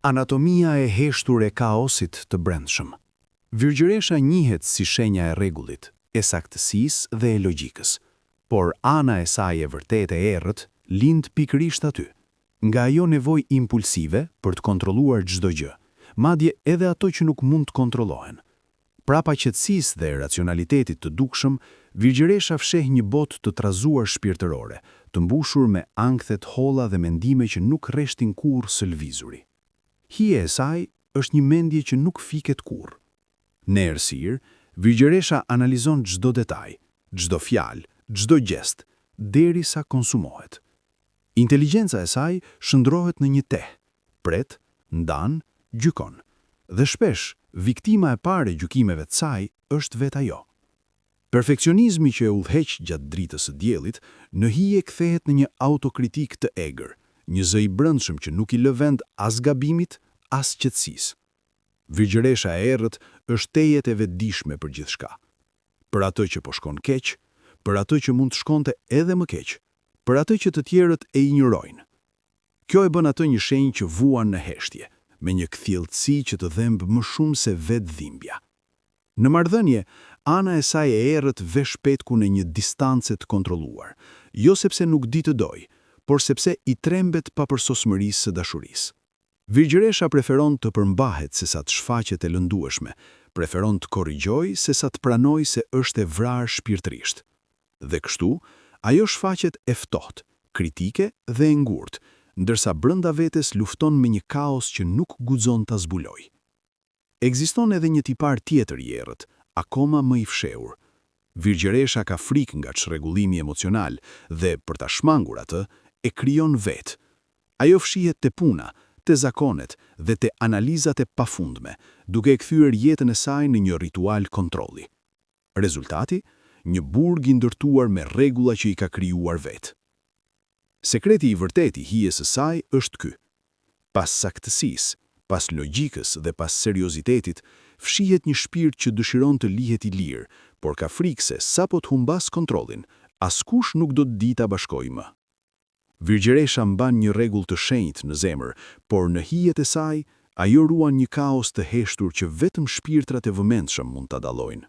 Anatomia e heshtur e kaosit të brendshëm. Virgjëresha njihet si shenja e rregullit, e saktësisë dhe e logjikës, por ana e saj e vërtetë e errët lind pikërisht aty, nga ajo nevojë impulsive për të kontrolluar çdo gjë, madje edhe ato që nuk mund të kontrollohen. Prapa qetësisë dhe racionalitetit të dukshëm, virgjëresha fsheh një botë të trazuar shpirtërore, të mbushur me ankthe të holla dhe mendime që nuk rreshtin kurrë së lëvizuri. Hije e saj është një mendje që nuk fiket kurrë. Në errësirë, virgjëresha analizon çdo detaj, çdo fjalë, çdo gjest, derisa konsumohet. Inteligjenca e saj shndrohet në një teh, pret, ndan, gjykon, dhe shpesh viktima e parë e gjykimeve të saj është vetë ajo. Perfekcionizmi që e udhëheq gjatë dritës së diellit, në hije kthehet në një autokritik të egër, një zë i brendshëm që nuk i lë vend as gabimit, as qetësisë. Virgjëresha e errët është tejet e vetëdijshme për gjithçka. Për atë që po shkon keq, për atë që mund të shkonte edhe më keq, për atë që të tjerët e injorojnë. Kjo e bën atë një shenjë që vuan në heshtje, me një kthjellësi që të dhembë më shumë se vetë dhimbja. Në marrëdhënie, ana e saj e errët vesh petku në një distancë të kontrolluar, jo sepse nuk di të dojë, por sepse i trembet papërsosmërisë së dashurisë. Virgjëresha preferon të përmbahet sesa të shfaqet e lëndueshme, preferon të korrigjojë sesa të pranojë se është e vrarë shpirtërisht. Dhe kështu, ajo shfaqet e ftohtë, kritike dhe e ngurtë, ndërsa brenda vetes lufton me një kaos që nuk guxon ta zbulojë. Ekziston edhe një tipar tjetër i errët, akoma më i fshehur. Virgjëresha ka frikë nga çrregullimi emocional dhe për ta shmangur atë, e krijon vetë. Ajo fshihet te puna, te zakonet dhe te analizat e pafundme, duke e kthyer jetën e saj në një ritual kontrolli. Rezultati, një burg i ndërtuar me rregulla që i ka krijuar vetë. Sekreti i vërtetë i hijes së saj është ky. Pas saktësisë, pas logjikës dhe pas seriozitetit, fshihet një shpirt që dëshiron të lihet i lirë, por ka frikë se sapo të humbas kontrollin, askush nuk do të di ta bashkojë më. Virgjëresha mban një rregull të shenjtë në zemër, por në hijet e saj, ajo ruan një kaos të heshtur që vetëm shpirtrat e vëmendshëm mund ta dallojnë.